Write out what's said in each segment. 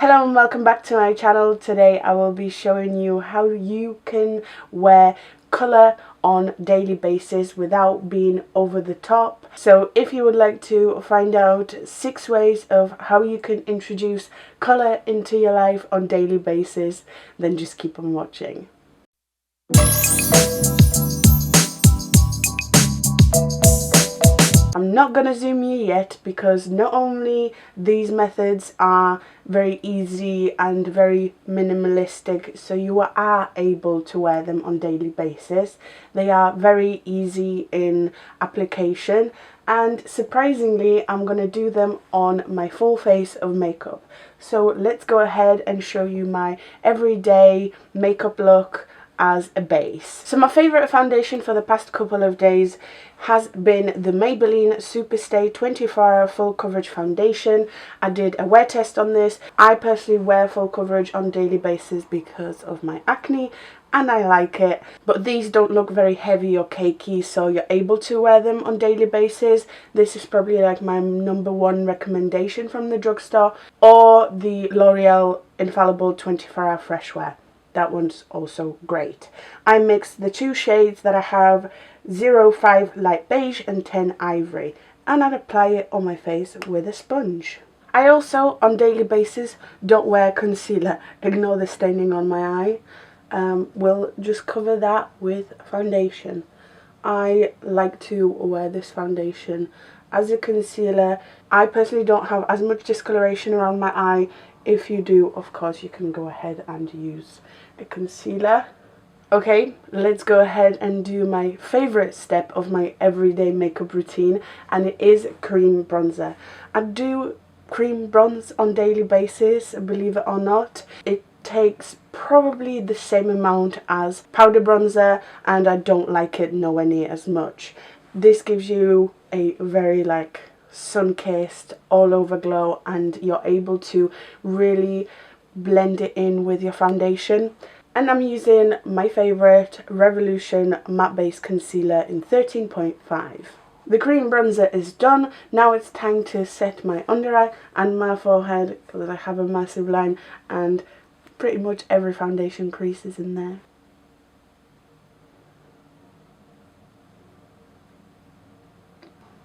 Hello and welcome back to my channel. Today I will be showing you how you can wear colour on daily basis without being over the top. So if you would like to find out 6 ways of how you can introduce colour into your life on daily basis, then just keep on watching. I'm not going to zoom you yet because not only these methods are very easy and very minimalistic, so you are able to wear them on daily basis. They are very easy in application, and surprisingly I'm going to do them on my full face of makeup. So let's go ahead and show you my everyday makeup look as a base. So my favourite foundation for the past couple of days has been the Maybelline Superstay 24-hour full coverage foundation. I did a wear test on this. I personally wear full coverage on a daily basis because of my acne and I like it, but these don't look very heavy or cakey, so you're able to wear them on daily basis. This is probably like my #1 recommendation from the drugstore, or the L'Oreal Infallible 24-hour fresh wear. That one's also great. I mixed the 2 shades that I have, 05 light beige and 10 ivory, and I'd apply it on my face with a sponge. I also, on daily basis, don't wear concealer. Ignore the staining on my eye. We'll just cover that with foundation. I like to wear this foundation as a concealer. I personally don't have as much discoloration around my eye. If you do, of course, you can go ahead and use a concealer. Okay, let's go ahead and do my favorite step of my everyday makeup routine, and it is cream bronzer. I do cream bronze on daily basis, believe it or not. It takes probably the same amount as powder bronzer, and I don't like it nowhere near as much. This gives you a very sun-kissed all over glow, and you're able to really blend it in with your foundation. And I'm using my favourite Revolution matte base concealer in 13.5. The cream bronzer is done. Now it's time to set my under eye and my forehead, because I have a massive line and pretty much every foundation crease is in there.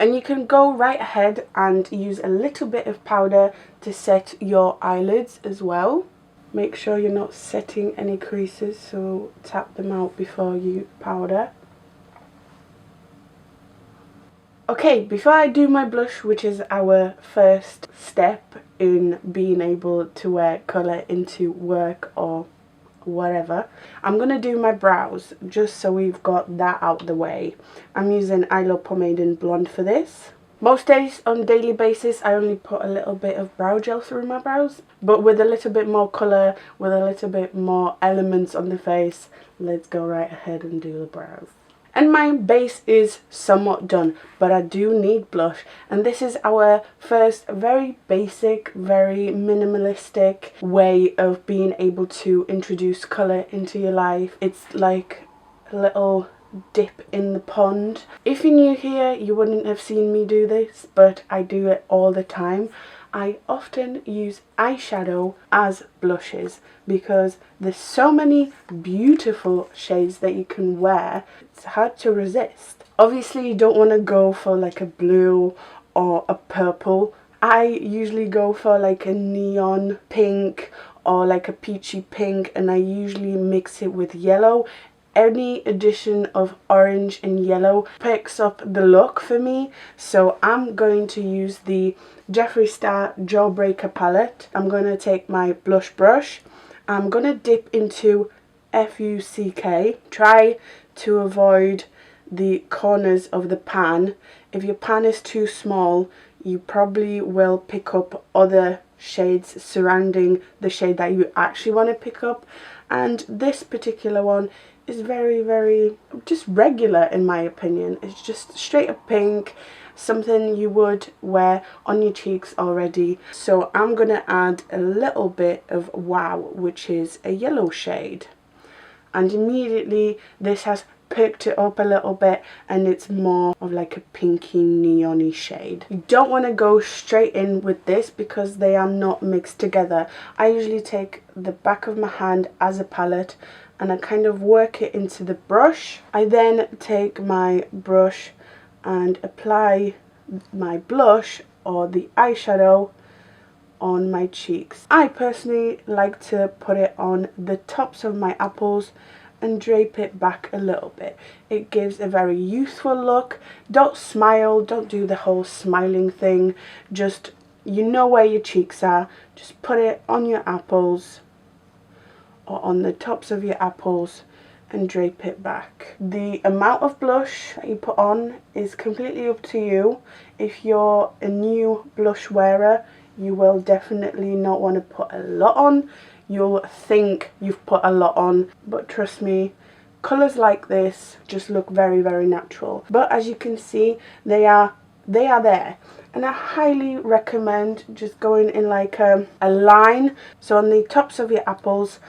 And you can go right ahead and use a little bit of powder to set your eyelids as well. Make sure you're not setting any creases, so tap them out before you powder. Okay, before I do my blush, which is our first step in being able to wear colour into work or whatever, I'm going to do my brows, just so we've got that out the way. I'm using I Love Pomade in Blonde for this. Most days on daily basis I only put a little bit of brow gel through my brows, but with a little bit more colour, with a little bit more elements on the face, let's go right ahead and do the brows. And my base is somewhat done, but I do need blush, and this is our first very basic, very minimalistic way of being able to introduce colour into your life. It's like a little dip in the pond. If you're new here, you wouldn't have seen me do this, but I do it all the time. I often use eyeshadow as blushes because there's so many beautiful shades that you can wear. It's hard to resist. Obviously you don't want to go for like a blue or a purple. I usually go for like a neon pink or like a peachy pink, and I usually mix it with yellow. Any addition of orange and yellow picks up the look for me, so I'm going to use the Jeffree Star Jawbreaker palette. I'm going to take my blush brush. I'm going to dip into FUCK. Try to avoid the corners of the pan. If your pan is too small, you probably will pick up other shades surrounding the shade that you actually want to pick up, and this particular one is very just regular in my opinion. It's just straight up pink, something you would wear on your cheeks already. So I'm gonna add a little bit of Wow, which is a yellow shade, and immediately this has perked it up a little bit and it's more of like a pinky neon-y shade. You don't want to go straight in with this because they are not mixed together. I usually take the back of my hand as a palette and I kind of work it into the brush. I then take my brush and apply my blush or the eyeshadow on my cheeks. I personally like to put it on the tops of my apples and drape it back a little bit. It gives a very youthful look. Don't smile, don't do the whole smiling thing. Just, you know where your cheeks are, just put it on your apples or on the tops of your apples and drape it back. The amount of blush that you put on is completely up to you. If you're a new blush wearer, you will definitely not want to put a lot on. You'll think you've put a lot on, but trust me, colours like this just look very, very natural. But as you can see, they are there, and I highly recommend just going in like a line. So on the tops of your apples,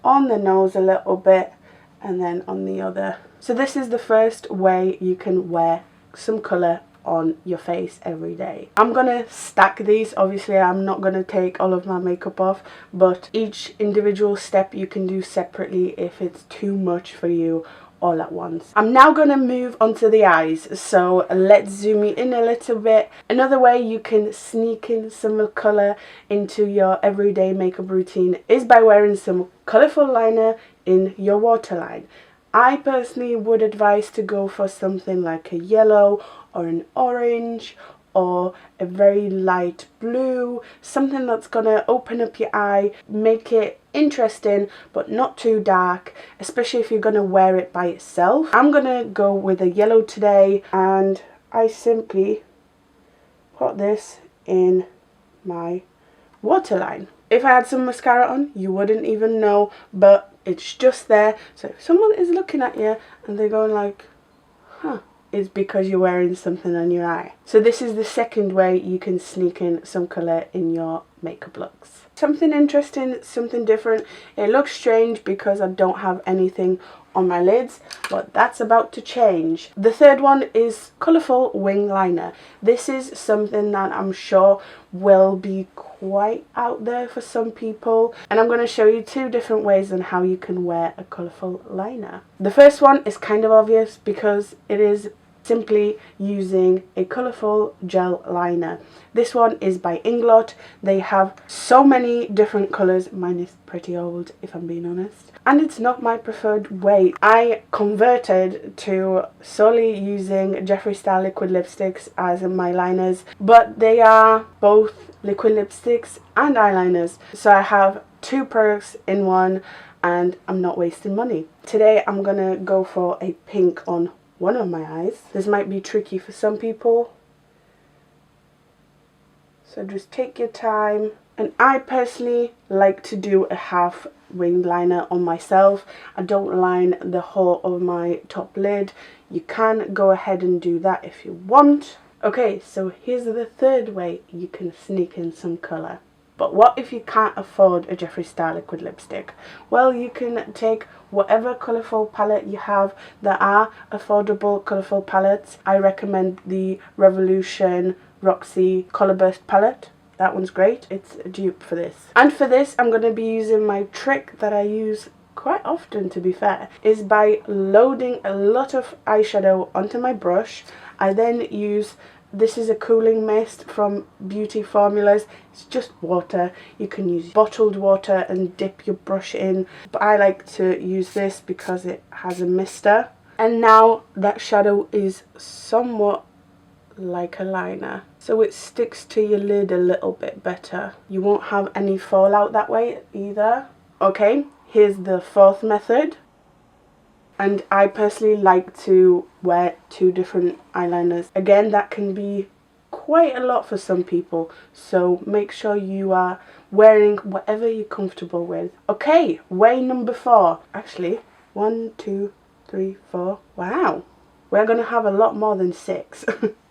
on the nose a little bit, and then on the other. So this is the first way you can wear some colour on your face every day. I'm gonna stack these. Obviously I'm not gonna take all of my makeup off, but each individual step you can do separately if it's too much for you all at once. I'm now gonna move on to the eyes, so let's zoom in a little bit. Another way you can sneak in some colour into your everyday makeup routine is by wearing some colourful liner in your waterline. I personally would advise to go for something like a yellow or an orange or a very light blue, something that's gonna open up your eye, make it interesting but not too dark, especially if you're gonna wear it by itself. I'm gonna go with a yellow today, and I simply put this in my waterline. If I had some mascara on, you wouldn't even know, but it's just there. So if someone is looking at you and they're going like, huh, it's because you're wearing something on your eye. So this is the second way you can sneak in some colour in your makeup looks. Something interesting, something different. It looks strange because I don't have anything on my lids, but that's about to change. The third one is colourful wing liner. This is something that I'm sure will be quite out there for some people, and I'm going to show you two different ways on how you can wear a colourful liner. The first one is kind of obvious because it is simply using a colourful gel liner. This one is by Inglot. They have so many different colours. Mine is pretty old, if I'm being honest, and it's not my preferred way. I converted to solely using Jeffree Star liquid lipsticks as my liners, but they are both liquid lipsticks and eyeliners, so I have two products in one and I'm not wasting money. Today I'm gonna go for a pink on one of my eyes. This might be tricky for some people, so just take your time. And I personally like to do a half winged liner on myself. I don't line the whole of my top lid. You can go ahead and do that if you want. Okay, so here's the third way you can sneak in some colour. But what if you can't afford a Jeffree Star liquid lipstick? Well, you can take whatever colourful palette you have. There are affordable colourful palettes. I recommend the Revolution Roxy Colour Burst palette. That one's great. It's a dupe for this. And for this, I'm going to be using my trick that I use quite often, to be fair, is by loading a lot of eyeshadow onto my brush. I then use, this is a cooling mist from Beauty Formulas. It's just water. You can use bottled water and dip your brush in, but I like to use this because it has a mister. And now that shadow is somewhat like a liner, so it sticks to your lid a little bit better. You won't have any fallout that way either. Okay, here's the fourth method, and I personally like to wear two different eyeliners. Again, that can be quite a lot for some people, so make sure you are wearing whatever you're comfortable with. Okay, way number 4. Actually, 1, 2, 3, 4. Wow, we're gonna have a lot more than 6.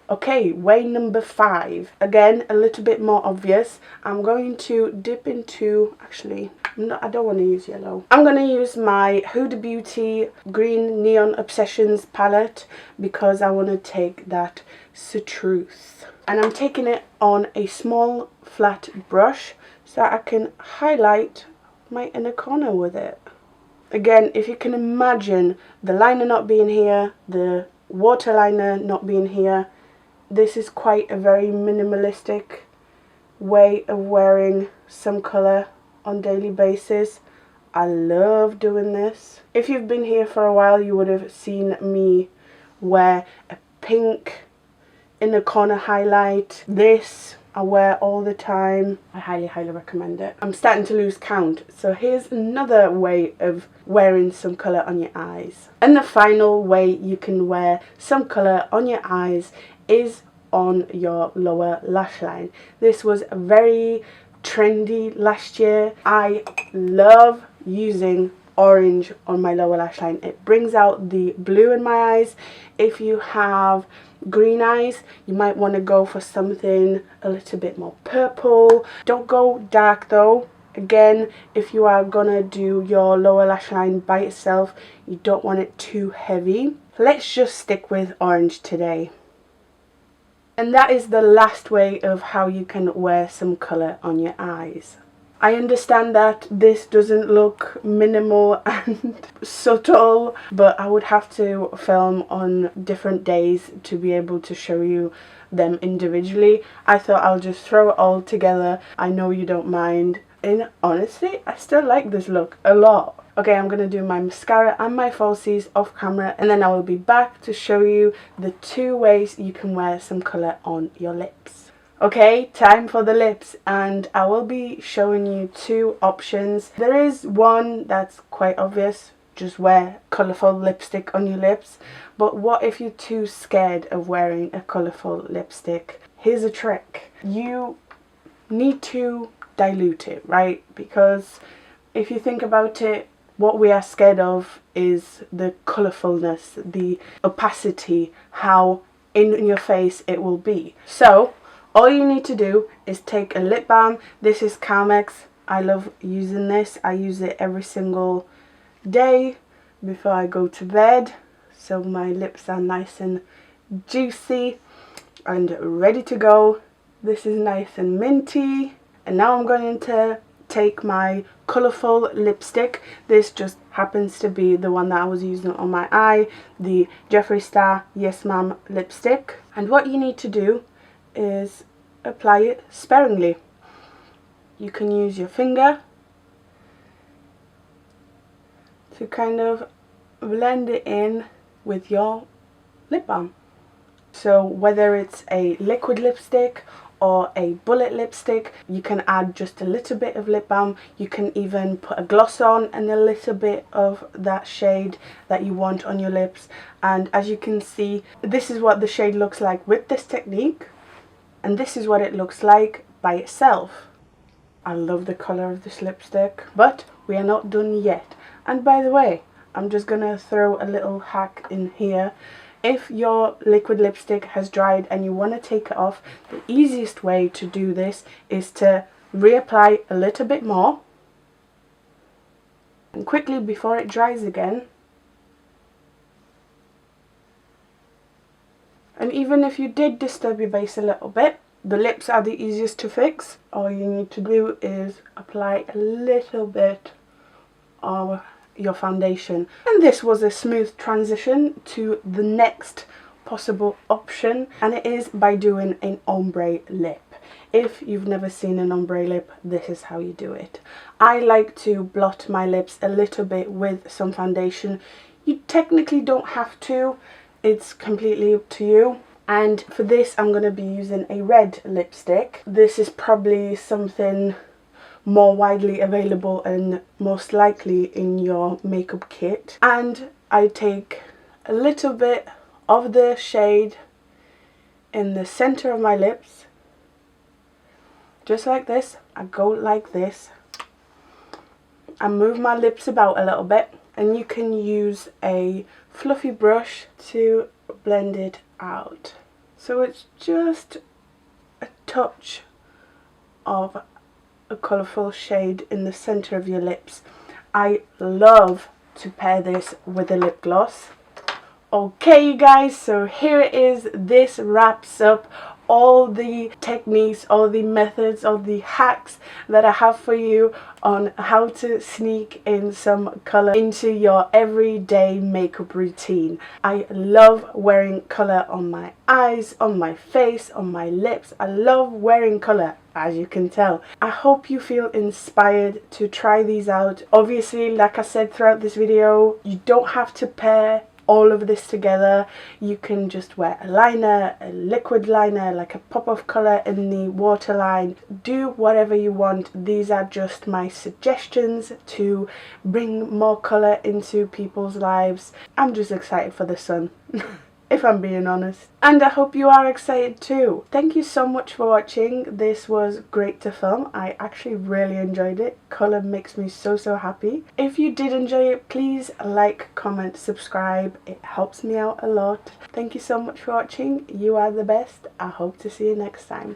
Okay, way number 5. Again, a little bit more obvious. I'm going to dip into, actually, I don't want to use yellow. I'm going to use my Huda Beauty Green Neon Obsessions palette because I want to take that Chartreuse. And I'm taking it on a small flat brush so I can highlight my inner corner with it. Again, if you can imagine the liner not being here, the waterliner not being here, this is quite a very minimalistic way of wearing some colour on daily basis. I love doing this. If you've been here for a while, you would have seen me wear a pink inner corner highlight. This I wear all the time. I highly recommend it. I'm starting to lose count, so here's another way of wearing some colour on your eyes. And the final way you can wear some colour on your eyes is on your lower lash line. This was very trendy last year. I love using orange on my lower lash line. It brings out the blue in my eyes. If you have green eyes, you might want to go for something a little bit more purple. Don't go dark though. Again, if you are gonna do your lower lash line by itself, you don't want it too heavy. Let's just stick with orange today. And that is the last way of how you can wear some colour on your eyes. I understand that this doesn't look minimal and subtle, but I would have to film on different days to be able to show you them individually. I thought I'll just throw it all together. I know you don't mind. And honestly, I still like this look a lot. Okay, I'm going to do my mascara and my falsies off camera, and then I will be back to show you the 2 ways you can wear some colour on your lips. Okay, time for the lips, and I will be showing you 2 options. There is one that's quite obvious, just wear colourful lipstick on your lips. But what if you're too scared of wearing a colourful lipstick? Here's a trick. You need to dilute it, right? Because if you think about it, what we are scared of is the colourfulness, the opacity, how in your face it will be. So all you need to do is take a lip balm. This is Carmex. I love using this. I use it every single day before I go to bed, so my lips are nice and juicy and ready to go. This is nice and minty. And now I'm going to take my colourful lipstick. This just happens to be the one that I was using on my eye, the Jeffree Star Yes Ma'am lipstick. And what you need to do is apply it sparingly. You can use your finger to kind of blend it in with your lip balm. So whether it's a liquid lipstick or a bullet lipstick, you can add just a little bit of lip balm. You can even put a gloss on and a little bit of that shade that you want on your lips. And as you can see, this is what the shade looks like with this technique, and this is what it looks like by itself. I love the colour of this lipstick, but we are not done yet. And by the way, I'm just gonna throw a little hack in here. If your liquid lipstick has dried and you want to take it off, the easiest way to do this is to reapply a little bit more, and quickly before it dries again. And even if you did disturb your base a little bit, the lips are the easiest to fix. All you need to do is apply a little bit of your foundation. And this was a smooth transition to the next possible option, and it is by doing an ombre lip. If you've never seen an ombre lip, this is how you do it. I like to blot my lips a little bit with some foundation. You technically don't have to, it's completely up to you. And for this I'm going to be using a red lipstick. This is probably something more widely available and most likely in your makeup kit. And I take a little bit of the shade in the center of my lips, just like this. I go like this and move my lips about a little bit, and you can use a fluffy brush to blend it out. So it's just a touch of a colourful shade in the centre of your lips. I love to pair this with a lip gloss. Okay you guys, so here it is. This wraps up all the techniques, all the methods, all the hacks that I have for you on how to sneak in some colour into your everyday makeup routine. I love wearing colour on my eyes, on my face, on my lips. I love wearing colour, as you can tell. I hope you feel inspired to try these out. Obviously, like I said throughout this video, you don't have to pair all of this together. You can just wear a liner, a liquid liner, like a pop of colour in the waterline. Do whatever you want. These are just my suggestions to bring more colour into people's lives. I'm just excited for the sun. If I'm being honest. And I hope you are excited too. Thank you so much for watching. This was great to film. I actually really enjoyed it. Colour makes me so happy. If you did enjoy it, please like, comment, subscribe. It helps me out a lot. Thank you so much for watching. You are the best. I hope to see you next time.